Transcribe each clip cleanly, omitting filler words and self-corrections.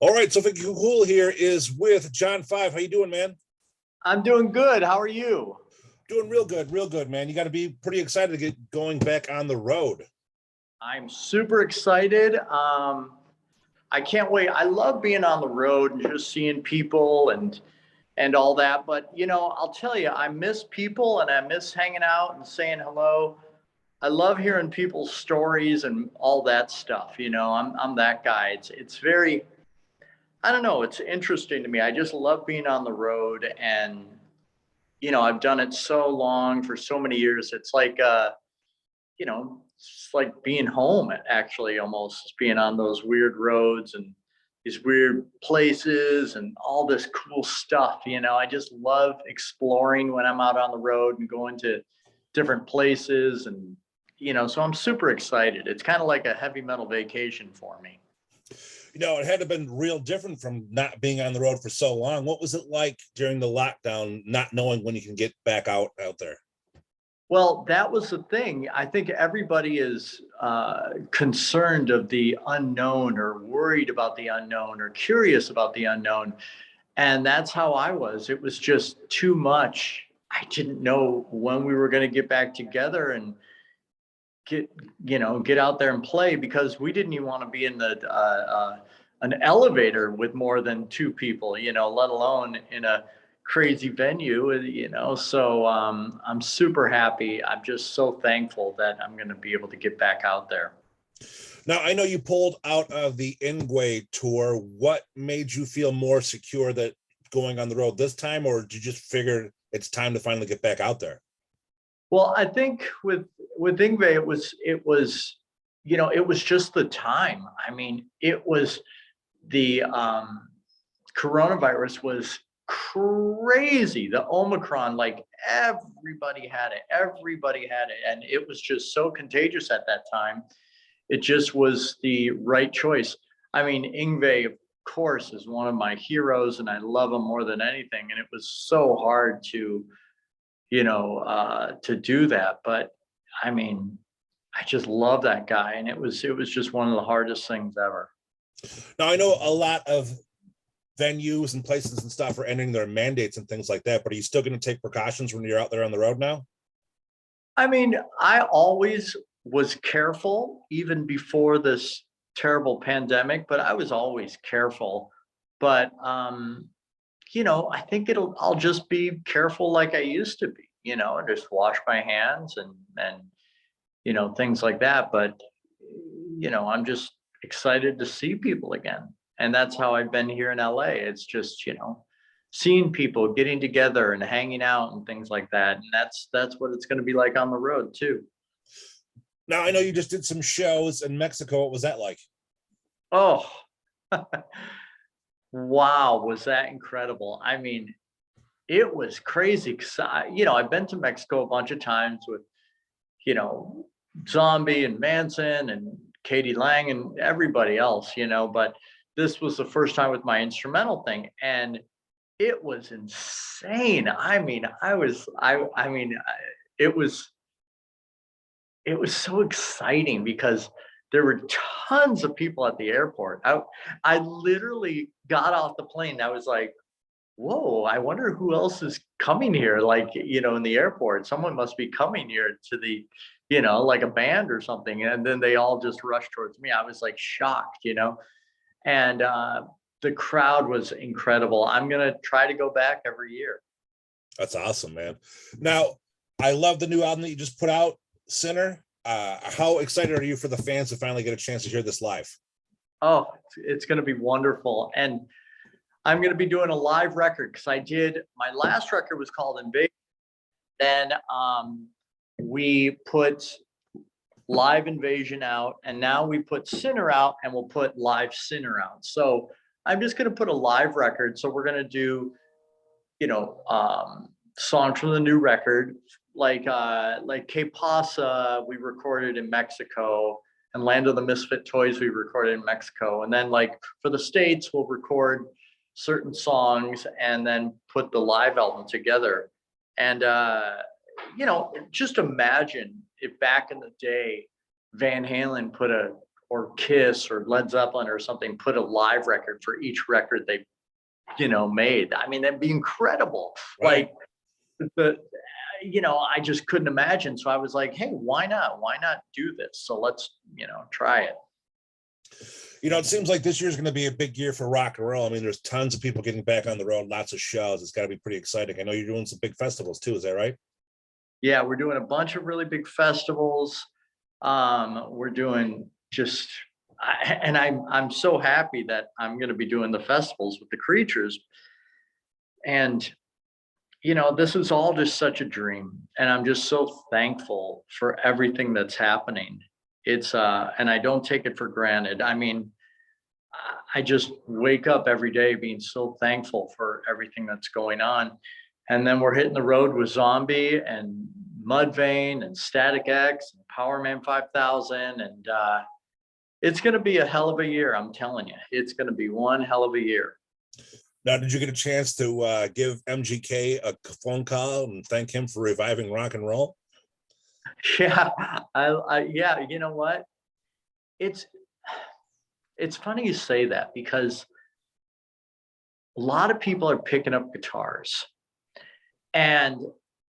All right, so Vicky Cool here is with John Five. How you doing, man? I'm doing good. How are you? Doing real good, man. You got to be pretty excited to get going back on the road. I'm super excited. I can't wait. I love being on the road and just seeing people and all that. But I'll tell you, I miss people and I miss hanging out and saying hello. I love hearing people's stories and all that stuff. I'm that guy. It's very, I don't know, it's interesting to me. I just love being on the road, and I've done it so long for so many years. It's like being home, actually, almost just being on those weird roads and these weird places and all this cool stuff. I just love exploring when I'm out on the road and going to different places. And, so I'm super excited. It's kind of like a heavy metal vacation for me. It had to have been real different from not being on the road for so long. What was it like during the lockdown, not knowing when you can get back out there? Well, that was the thing. I think everybody is concerned of the unknown, or worried about the unknown, or curious about the unknown. And that's how I was. It was just too much. I didn't know when we were going to get back together and get out there and play, because we didn't even want to be in an elevator with more than two people, let alone in a crazy venue, so I'm super happy. I'm just so thankful that I'm going to be able to get back out there. Now, I know you pulled out of the Ingwe tour. What made you feel more secure that going on the road this time, or did you just figure it's time to finally get back out there? Well, I think with Ingve, it was just the time. I mean, it was the coronavirus was crazy. The Omicron, like, everybody had it, and it was just so contagious at that time. It just was the right choice. I mean, Ingve, of course, is one of my heroes, and I love him more than anything. And it was so hard to do that. But I mean, I just love that guy, and it was just one of the hardest things ever. Now, I know a lot of venues and places and stuff are ending their mandates and things like that, but are you still going to take precautions when you're out there on the road now? I mean, I always was careful, even before this terrible pandemic, but I was always careful. But I think I'll just be careful like I used to be, and just wash my hands and things like that. But I'm just excited to see people again. And that's how I've been here in LA. It's just, seeing people, getting together and hanging out and things like that. And that's what it's going to be like on the road too. Now, I know you just did some shows in Mexico. What was that like? Oh, wow, was that incredible. I mean, it was crazy, because I've been to Mexico a bunch of times with, Zombie and Manson and Katie Lang and everybody else, but this was the first time with my instrumental thing, and it was insane. I mean, it was so exciting, because there were tons of people at the airport. I literally got off the plane. I was like, whoa, I wonder who else is coming here, like, in the airport. Someone must be coming here to the, like a band or something. And then they all just rushed towards me. I was like shocked, and the crowd was incredible. I'm going to try to go back every year. That's awesome, man. Now, I love the new album that you just put out, Sinner. How excited are you for the fans to finally get a chance to hear this live? Oh, it's going to be wonderful. And I'm going to be doing a live record, because my last record was called Invasion. Then we put Live Invasion out, and now we put Sinner out, and we'll put Live Sinner out. So I'm just going to put a live record. So we're going to do, songs from the new record, like Que Pasa, we recorded in Mexico, and Land of the Misfit Toys, we recorded in Mexico. And then, like, for the States, we'll record certain songs and then put the live album together. And just imagine if back in the day Van Halen put a or Kiss or Led Zeppelin or something put a live record for each record they, made. I mean, that'd be incredible. Right. Like the, I just couldn't imagine. So I was like, hey, why not? Why not do this? So let's, try it. It seems like this year is going to be a big year for rock and roll. I mean, there's tons of people getting back on the road, lots of shows. It's got to be pretty exciting. I know you're doing some big festivals too. Is that right? Yeah, we're doing a bunch of really big festivals. We're doing just, and I'm so happy that I'm going to be doing the festivals with the Creatures. And this is all just such a dream, and I'm just so thankful for everything that's happening. It's and I don't take it for granted. I mean, I just wake up every day being so thankful for everything that's going on. And then we're hitting the road with Zombie and Mudvayne and Static X and Powerman 5000. And it's going to be a hell of a year. I'm telling you, it's going to be one hell of a year. Now, did you get a chance to give MGK a phone call and thank him for reviving rock and roll? Yeah, yeah, you know what? It's funny you say that, because a lot of people are picking up guitars, and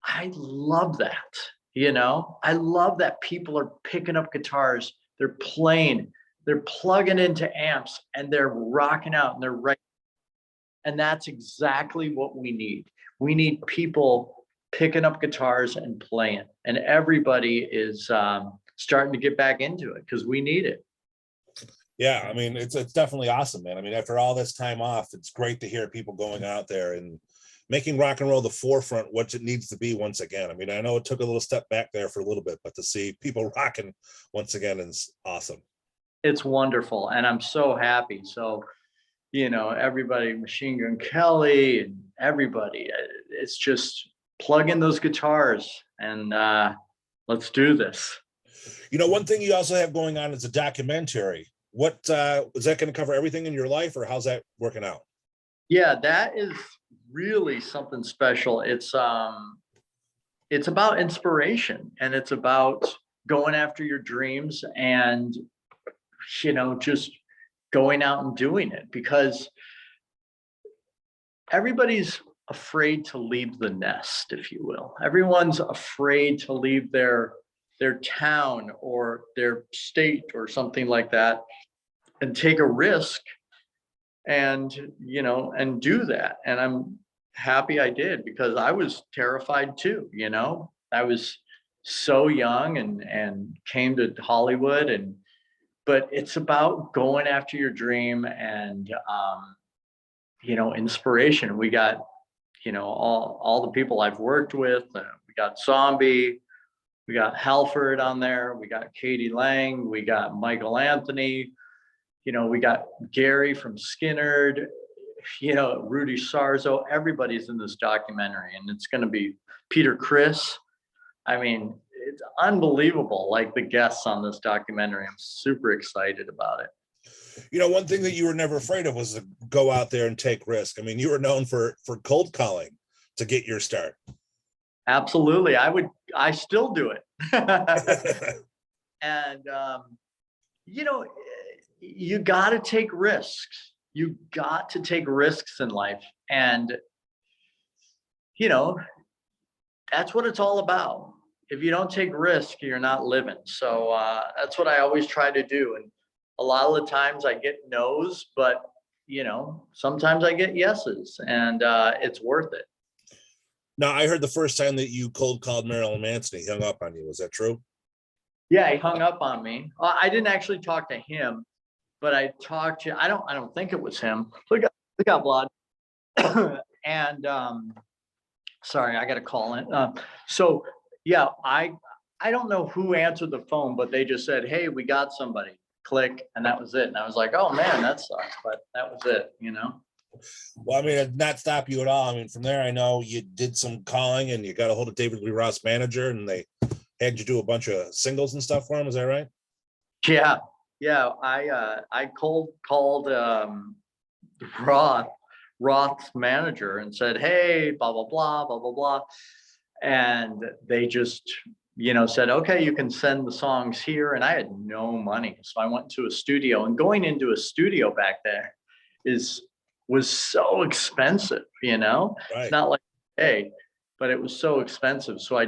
I love that. I love that people are picking up guitars, they're playing, they're plugging into amps, and they're rocking out, and they're right. And that's exactly what we need. We need people picking up guitars and playing, and everybody is starting to get back into it because we need it. Yeah, I mean, it's definitely awesome, man. I mean, after all this time off, it's great to hear people going out there and making rock and roll the forefront, what it needs to be once again. I mean, I know it took a little step back there for a little bit, but to see people rocking once again is awesome. It's wonderful, and I'm so happy. So, everybody, Machine Gun Kelly and everybody, it's just plug in those guitars and let's do this. One thing you also have going on is a documentary. What is that going to cover everything in your life, or how's that working out? Yeah, that is really something special. It's about inspiration, and it's about going after your dreams and, just going out and doing it, because everybody's afraid to leave the nest, if you will. Everyone's afraid to leave their town or their state or something like that and take a risk and and do that. And I'm happy I did, because I was terrified too. I was so young and came to Hollywood, but it's about going after your dream and inspiration. We got all the people I've worked with. We got Zombie, we got Halford on there, we got Katie Lang, we got Michael Anthony, we got Gary from Skinnerd, Rudy Sarzo. Everybody's in this documentary, and it's going to be Peter Criss. I mean, it's unbelievable, like the guests on this documentary. I'm super excited about it. One thing that you were never afraid of was to go out there and take risk. I mean, you were known for cold calling to get your start. Absolutely. I still do it. And, you got to take risks. You got to take risks in life. And, that's what it's all about. If you don't take risk, you're not living. So that's what I always try to do. And a lot of the times I get no's, but, sometimes I get yeses, and it's worth it. Now, I heard the first time that you cold called Marilyn Manson, he hung up on you. Was that true? Yeah, he hung up on me. I didn't actually talk to him, but I talked to, I don't think it was him. Look out, blood. And sorry, I got to call in. So yeah, I don't know who answered the phone, but they just said, hey, we got somebody. Click, and that was it. And I was like, oh man, that sucks, but that was it. Well, I mean, it did not stop you at all. I mean, from there, I know you did some calling and you got a hold of David Lee Roth's manager, and they had you do a bunch of singles and stuff for him. Is that right? Yeah. I called Roth's manager and said, hey, blah blah blah blah blah blah, and they just said, okay, you can send the songs here. And I had no money. So I went to a studio, and going into a studio back there was so expensive, it's Right. not like, hey, but it was so expensive. So I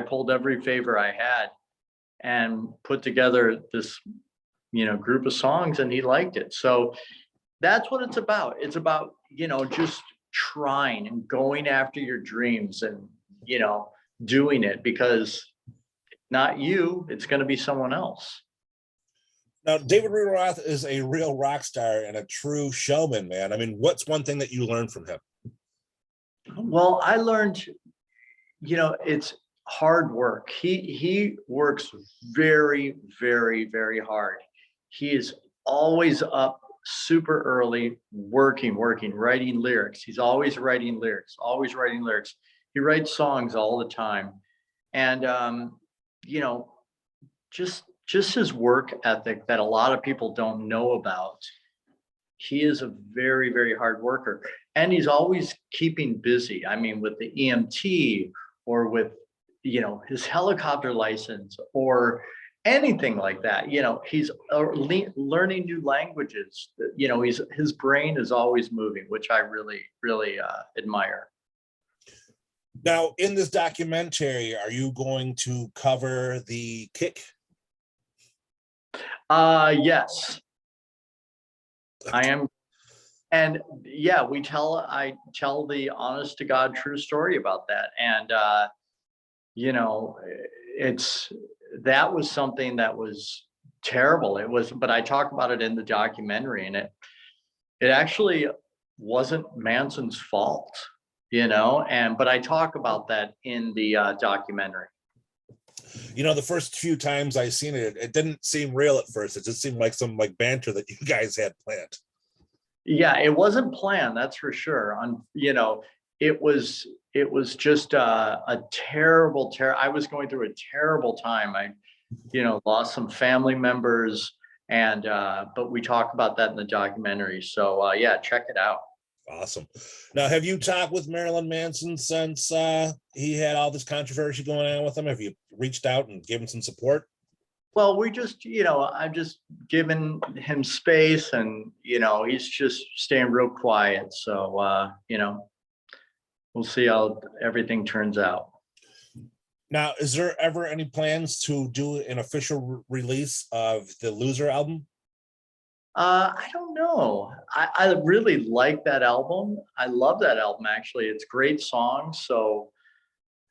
pulled every favor I had and put together this, group of songs, and he liked it. So that's what it's about. It's about, just trying and going after your dreams and, doing it, because not you, it's going to be someone else. Now, David Lee Roth is a real rock star and a true showman, man. I mean, what's one thing that you learned from him? Well, I learned, it's hard work. He works very, very, very hard. He is always up super early, working, writing lyrics. He's always writing lyrics, always writing lyrics. He writes songs all the time. And you know, just his work ethic that a lot of people don't know about. He is a very, very hard worker, and he's always keeping busy. I mean, with the EMT, or with, his helicopter license, or anything like that. He's learning new languages. His brain is always moving, which I really, really admire. Now, in this documentary, are you going to cover the kick? Yes, I am. And yeah, I tell the honest to God true story about that. And you know, it's that was something that was terrible. It was, but I talk about it in the documentary, and it actually wasn't Manson's fault, and but I talk about that in the documentary. The first few times I seen it, it didn't seem real at first. It just seemed like some banter that you guys had planned. Yeah, it wasn't planned, that's for sure. It was just a terrible. I was going through a terrible time. I, lost some family members, and but we talk about that in the documentary. So yeah, check it out. Awesome. Now, have you talked with Marilyn Manson since he had all this controversy going on with him? Have you reached out and given some support? Well, I'm just giving him space, and he's just staying real quiet. So we'll see how everything turns out. Now, is there ever any plans to do an official release of the Loser album? I don't know. I really like that album. I love that album, actually. It's great songs. So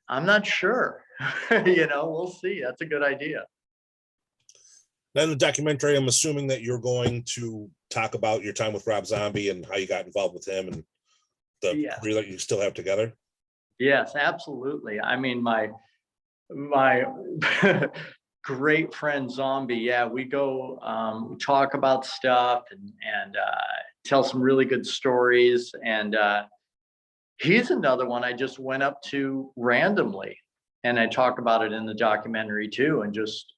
I'm not sure. We'll see. That's a good idea. Then the documentary, I'm assuming that you're going to talk about your time with Rob Zombie and how you got involved with him and the Yeah. career that you still have together. Yes, absolutely. I mean, my great friend Zombie. Yeah, we go, we talk about stuff, and tell some really good stories. And he's another one I just went up to randomly, and I talk about it in the documentary too, and just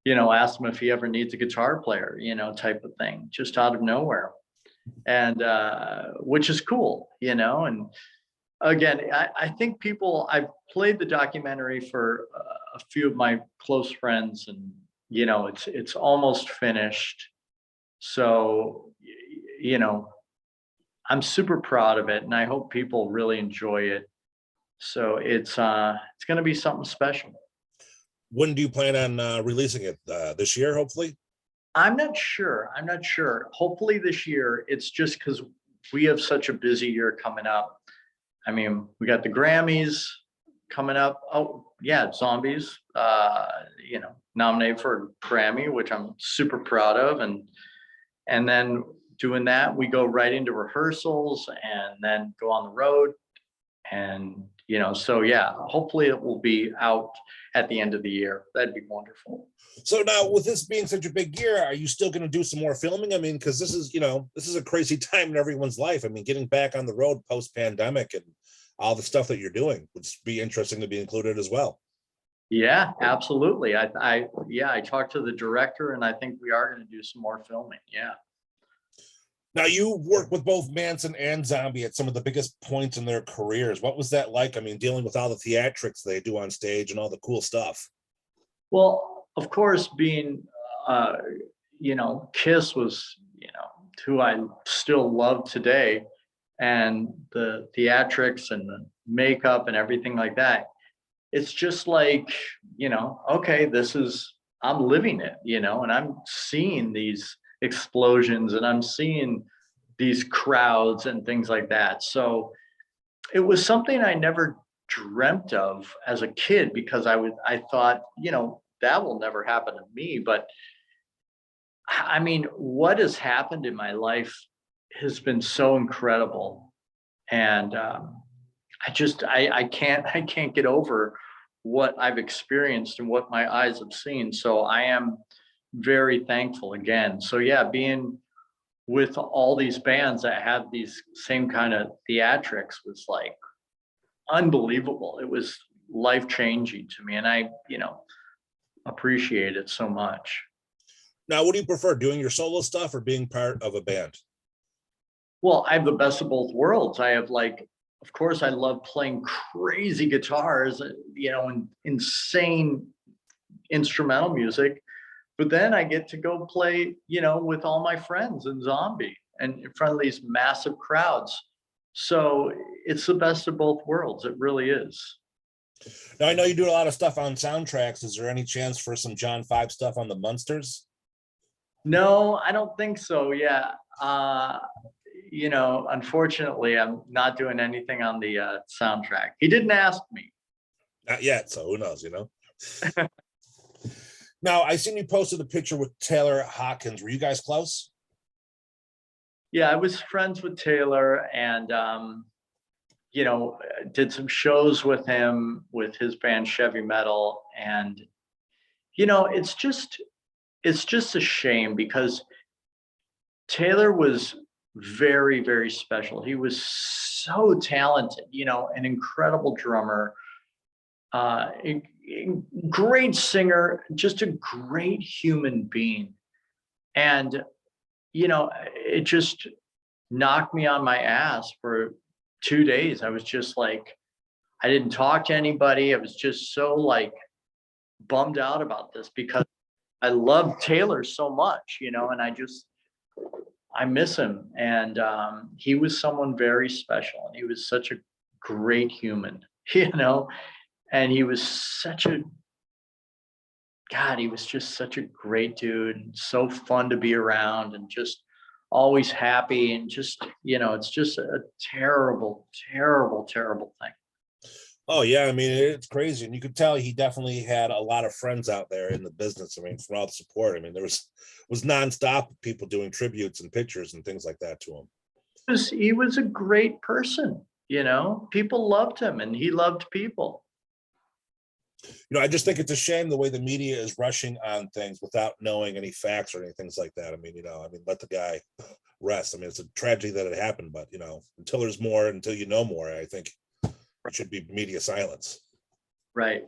asked him if he ever needs a guitar player, type of thing, just out of nowhere. And which is cool, and again, I think I've played the documentary for a few of my close friends, and it's almost finished. So I'm super proud of it, and I hope people really enjoy it. So it's going to be something special. When do you plan on releasing it? This year, hopefully? I'm not sure. Hopefully this year. It's just because we have such a busy year coming up. I mean, we got the Grammys coming up. Oh, yeah, Zombies, nominated for a Grammy, which I'm super proud of. And then doing that, we go right into rehearsals and then go on the road. And, so yeah, hopefully it will be out at the end of the year. That'd be wonderful. So now, with this being such a big year, are you still going to do some more filming? I mean, because this is a crazy time in everyone's life. I mean, getting back on the road post-pandemic and all the stuff that you're doing would be interesting to be included as well. Yeah, absolutely. I talked to the director, and I think we are going to do some more filming. Yeah. Now you work with both Manson and Zombie at some of the biggest points in their careers. What was that like? I mean, dealing with all the theatrics they do on stage and all the cool stuff. Well, of course, being, uh, Kiss was, who I still love today, and the theatrics and the makeup and everything like that. It's just like, okay, I'm living it, and I'm seeing these explosions and I'm seeing these crowds and things like that. So it was something I never dreamt of as a kid, because I thought, that will never happen to me. But I mean, what has happened in my life has been so incredible. And I can't get over what I've experienced and what my eyes have seen. So I am very thankful again. So yeah, being with all these bands that have these same kind of theatrics was like unbelievable. It was life changing to me, and I, appreciate it so much. Now, what do you prefer, doing your solo stuff or being part of a band? Well, I have the best of both worlds. I have, like, of course, I love playing crazy guitars, and insane instrumental music. But then I get to go play, with all my friends in Zombie and in front of these massive crowds. So it's the best of both worlds. It really is. Now, I know you do a lot of stuff on soundtracks. Is there any chance for some John 5 stuff on the Munsters? No, I don't think so. Yeah. Unfortunately, I'm not doing anything on the soundtrack. He didn't ask me. Not yet, so who knows, Now, I seen you posted a picture with Taylor Hawkins. Were you guys close? Yeah, I was friends with Taylor, and did some shows with him with his band Chevy Metal. And it's just a shame, because Taylor was very, very special. He was so talented, an incredible drummer, a great singer, just a great human being. And, it just knocked me on my ass for 2 days. I was just like, I didn't talk to anybody. I was just so, like, bummed out about this, because I love Taylor so much, and I miss him. And he was someone very special, and he was such a great human, you know, and he was such a God, he was just such a great dude, and so fun to be around, and just always happy, and just, it's just a terrible, terrible, terrible thing. Oh yeah, I mean it's crazy, and you could tell he definitely had a lot of friends out there in the business. I mean, for all the support. I mean, there was nonstop people doing tributes and pictures and things like that to him. He was a great person, people loved him, and he loved people. I just think it's a shame the way the media is rushing on things without knowing any facts or anything like that. I mean, let the guy rest. I mean, it's a tragedy that it happened, but until there's more, until you know more, I think it should be media silence. Right.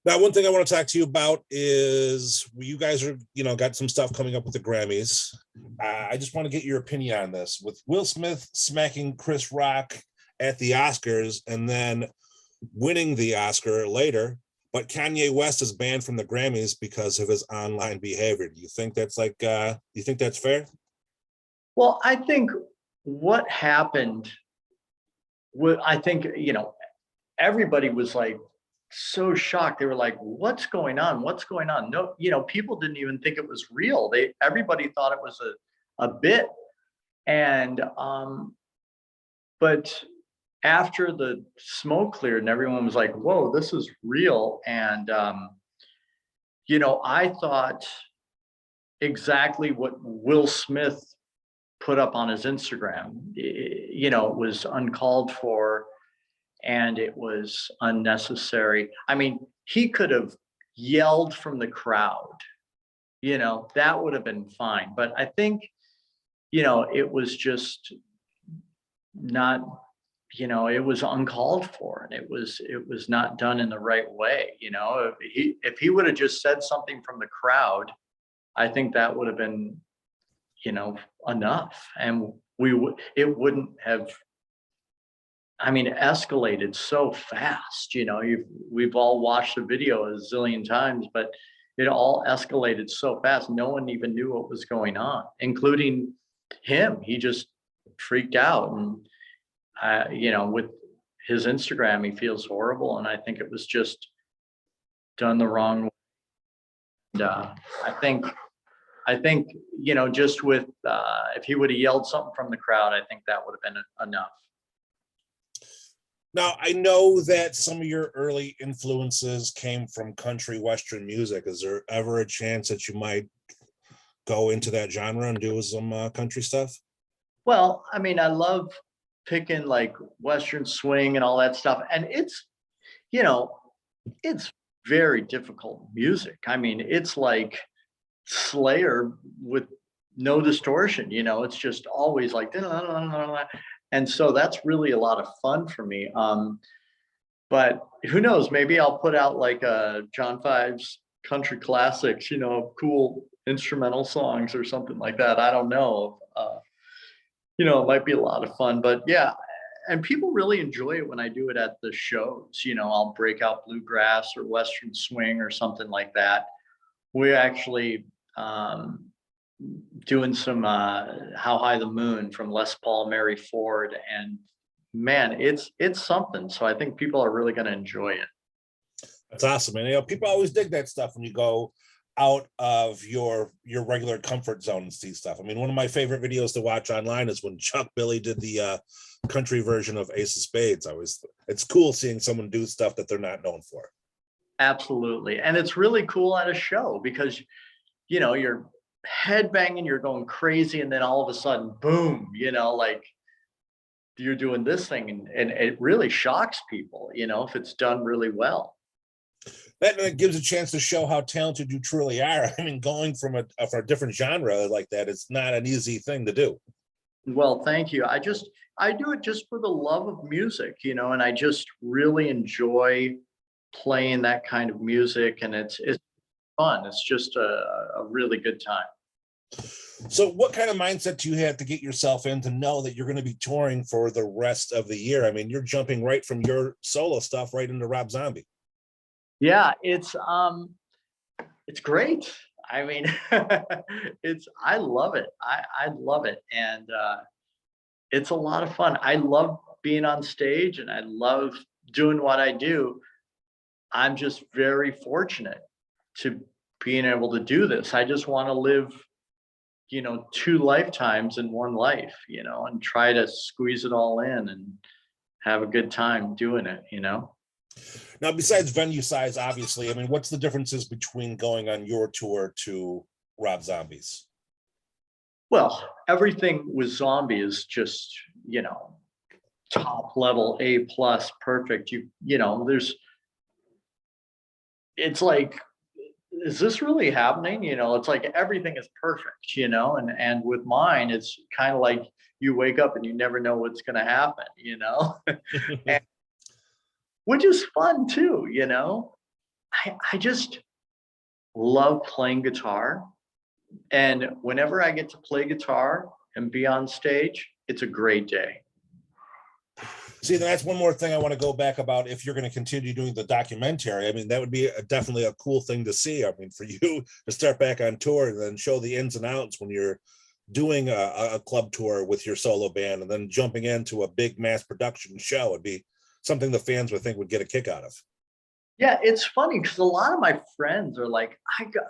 Now, one thing I want to talk to you about is you guys are, got some stuff coming up with the Grammys. I just want to get your opinion on this, with Will Smith smacking Chris Rock at the Oscars and then winning the Oscar later, but Kanye West is banned from the Grammys because of his online behavior. Do you think that's you think that's fair? Well, I think what happened, I think, everybody was like so shocked. They were like, what's going on? What's going on? No, people didn't even think it was real. Everybody thought it was a bit. And, but after the smoke cleared and everyone was like, whoa, this is real. And, I thought exactly what Will Smith put up on his Instagram. It was uncalled for, and it was unnecessary. I mean, he could have yelled from the crowd, that would have been fine. But I think, it was just not, it was uncalled for, and it was not done in the right way. If he would have just said something from the crowd, I think that would have been, enough. And it wouldn't have, I mean, escalated so fast. We've all watched the video a zillion times, but it all escalated so fast. No one even knew what was going on, including him. He just freaked out. And, with his Instagram, he feels horrible. And I think it was just done the wrong way. And I think, just with, if he would have yelled something from the crowd, I think that would have been enough. Now, I know that some of your early influences came from country western music. Is there ever a chance that you might go into that genre and do some country stuff? Well, I mean, I love picking like western swing and all that stuff. And it's very difficult music. I mean, it's like Slayer with no distortion. It's just always like, and so that's really a lot of fun for me. But who knows, maybe I'll put out like John Five's country classics, cool instrumental songs or something like that. I don't know. It might be a lot of fun. But yeah, and people really enjoy it when I do it at the shows. I'll break out bluegrass or western swing or something like that. We actually doing some How High the Moon from Les Paul, Mary Ford, and man, it's something. So I think people are really going to enjoy it. That's awesome. And people always dig that stuff when you go out of your regular comfort zone and see stuff. I mean, one of my favorite videos to watch online is when Chuck Billy did the country version of Ace of Spades. It's cool seeing someone do stuff that they're not known for. Absolutely. And it's really cool at a show because you're headbanging, you're going crazy, and then all of a sudden, boom, like you're doing this thing, and it really shocks people, if it's done really well. That gives a chance to show how talented you truly are. I mean, going from a different genre like that, it's not an easy thing to do. Well, thank you. I do it just for the love of music, and I just really enjoy playing that kind of music, and it's fun. It's just a really good time. So what kind of mindset do you have to get yourself in to know that you're going to be touring for the rest of the year? I mean, you're jumping right from your solo stuff right into Rob Zombie. Yeah, it's great. I mean, I love it. I love it. And it's a lot of fun. I love being on stage and I love doing what I do. I'm just very fortunate to being able to do this. I just want to live, 2 lifetimes in one life, and try to squeeze it all in and have a good time doing it. Now, besides venue size, obviously, I mean, what's the differences between going on your tour to Rob Zombie's? Well, everything with Zombie is just, top level A plus perfect. It's like, is this really happening? It's like everything is perfect, and with mine, it's kind of like you wake up and you never know what's going to happen, and, which is fun too, I just love playing guitar. And whenever I get to play guitar and be on stage, it's a great day. See, that's one more thing I want to go back about. If you're going to continue doing the documentary, I mean, that would be definitely a cool thing to see. I mean, for you to start back on tour and then show the ins and outs when you're doing a club tour with your solo band and then jumping into a big mass production show would be something the fans would think would get a kick out of. Yeah, it's funny because a lot of my friends are like,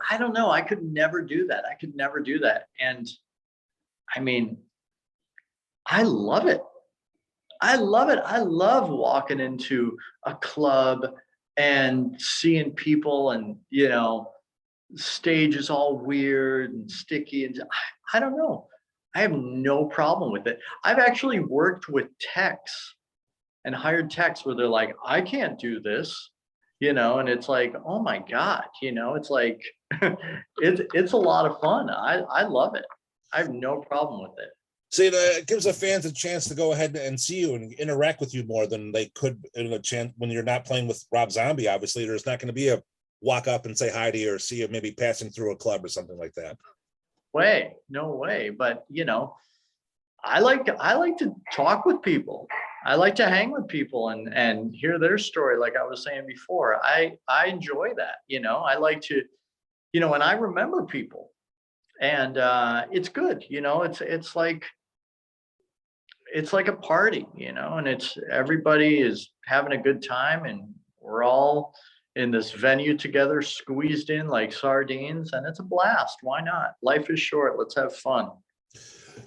I don't know, I could never do that. I could never do that. And I mean, I love it. I love it. I love walking into a club and seeing people and, stage is all weird and sticky. And I don't know. I have no problem with it. I've actually worked with techs and hired techs where they're like, I can't do this, and it's like, oh my God, it's like, it's a lot of fun. I love it. I have no problem with it. See, it gives the fans a chance to go ahead and see you and interact with you more than they could in a chance when you're not playing with Rob Zombie. Obviously, there's not going to be a walk up and say hi to you or see you maybe passing through a club or something like that. way, no way. But I like to talk with people. I like to hang with people and hear their story. Like I was saying before, I enjoy that. I like to, and I remember people, and it's good. It's like a party, and it's everybody is having a good time, and we're all in this venue together, squeezed in like sardines, and it's a blast. Why not? Life is short. Let's have fun.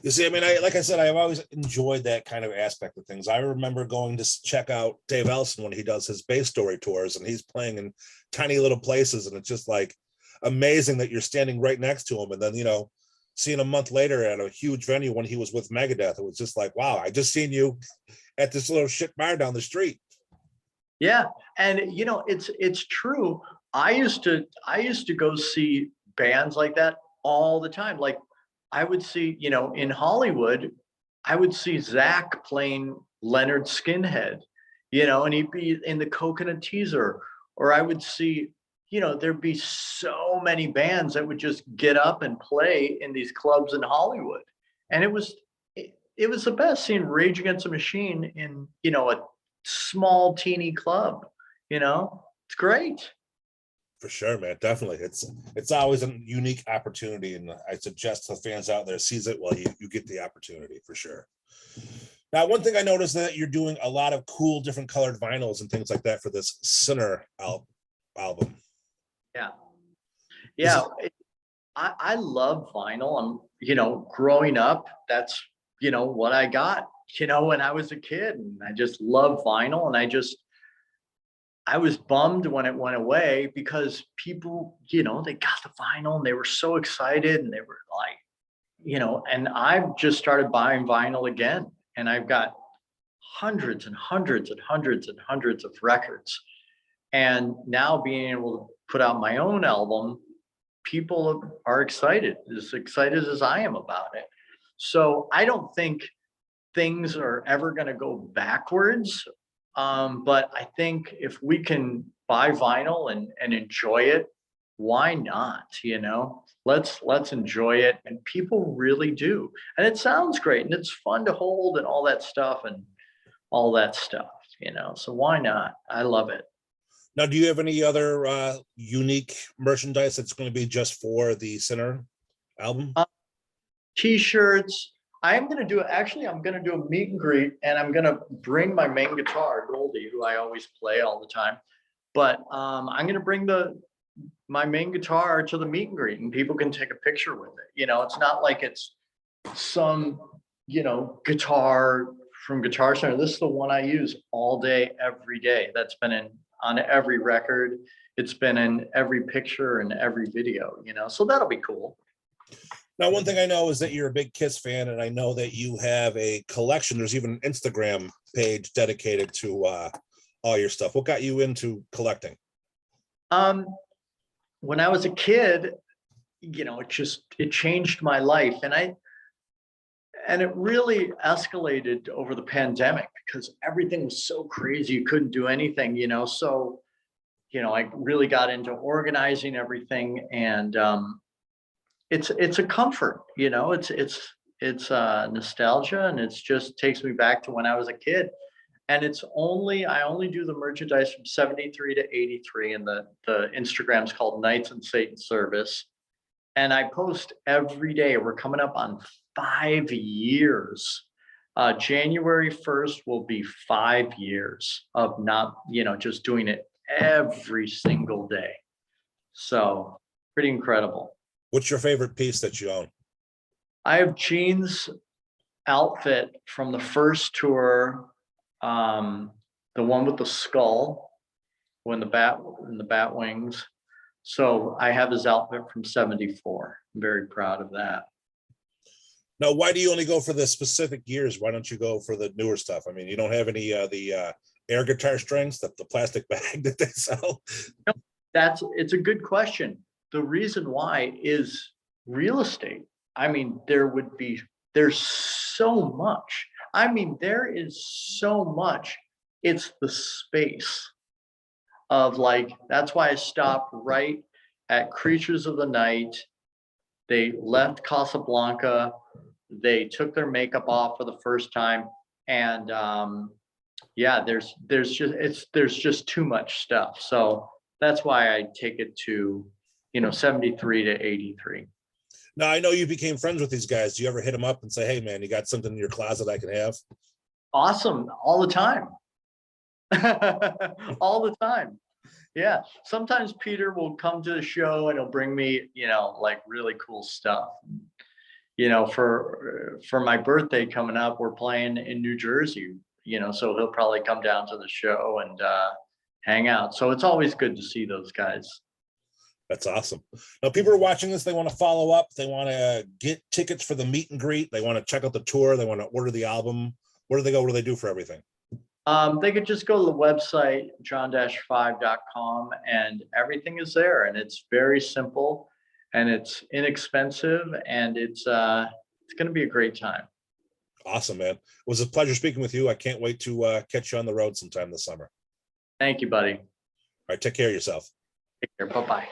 You see, I mean, like I said, I've always enjoyed that kind of aspect of things. I remember going to check out Dave Ellison when he does his Bay Story tours, and he's playing in tiny little places, and it's just like amazing that you're standing right next to him. And then, seeing a month later at a huge venue when he was with Megadeth, it was just like, wow, I just seen you at this little shit bar down the street. Yeah, and it's true. I used to go see bands like that all the time. Like I would see, in Hollywood, I would see Zach playing Leonard Skinhead, and he'd be in the Coconut Teaser, or I would see, there'd be so many bands that would just get up and play in these clubs in Hollywood, and it was the best seeing Rage Against the Machine in a small teeny club. It's great. For sure, man. Definitely. It's always a unique opportunity. And I suggest the fans out there seize it while you get the opportunity, for sure. Now, one thing I noticed that you're doing a lot of cool, different colored vinyls and things like that for this Sinner album. Yeah. Yeah. I love vinyl. Growing up, that's, what I got, when I was a kid, and I just love vinyl. And I was bummed when it went away, because people, they got the vinyl and they were so excited, and they were like, and I've just started buying vinyl again, and I've got hundreds and hundreds and hundreds and hundreds of records. And now being able to put out my own album, people are excited as I am about it. So I don't think things are ever going to go backwards. But I think if we can buy vinyl and enjoy it, why not? Let's enjoy it. And people really do. And it sounds great, and it's fun to hold, and all that stuff. So why not? I love it. Now, do you have any other unique merchandise that's going to be just for the Sinner album? T-shirts. I'm going to do a meet and greet, and I'm going to bring my main guitar, Goldie, who I always play all the time. But I'm going to bring my main guitar to the meet and greet, and people can take a picture with it. It's not like it's some, guitar from Guitar Center. This is the one I use all day, every day. That's been on every record. It's been in every picture and every video, so that'll be cool. Now, one thing I know is that you're a big Kiss fan, and I know that you have a collection. There's even an Instagram page dedicated to all your stuff. What got you into collecting? When I was a kid, it changed my life, and it really escalated over the pandemic, because everything was so crazy. You couldn't do anything, so, I really got into organizing everything, and it's a comfort, it's nostalgia, and it's just takes me back to when I was a kid. And I only do the merchandise from 73 to 83, and the Instagram's called Nights in Satan's Service. And I post every day. We're coming up on 5 years. January 1st will be 5 years of not, just doing it every single day. So pretty incredible. What's your favorite piece that you own? I have Gene's outfit from the first tour, the one with the skull, when the bat wings. So I have his outfit from 74. I'm very proud of that. Now, why do you only go for the specific years? Why don't you go for the newer stuff? I mean, you don't have any the air guitar strings, the plastic bag that they sell? No, it's a good question. The reason why is real estate. I mean, there's so much. I mean, there is so much. It's the space of, like, that's why I stopped right at Creatures of the Night They left Casablanca. They took their makeup off for the first time, and yeah, there's just too much stuff. So that's why I take it to 73 to 83. Now, I know you became friends with these guys. Do you ever hit them up and say, hey, man, you got something in your closet I can have? Awesome, all the time. All the time. Yeah. Sometimes Peter will come to the show and he'll bring me, like really cool stuff. For my birthday coming up, we're playing in New Jersey, so he'll probably come down to the show and hang out. So it's always good to see those guys. That's awesome. Now, people are watching this. They want to follow up. They want to get tickets for the meet and greet. They want to check out the tour. They want to order the album. Where do they go? What do they do for everything? They could just go to the website, john-5.com, and everything is there. And it's very simple, and it's inexpensive, and it's going to be a great time. Awesome, man. It was a pleasure speaking with you. I can't wait to catch you on the road sometime this summer. Thank you, buddy. All right, take care of yourself. Take care. Bye-bye.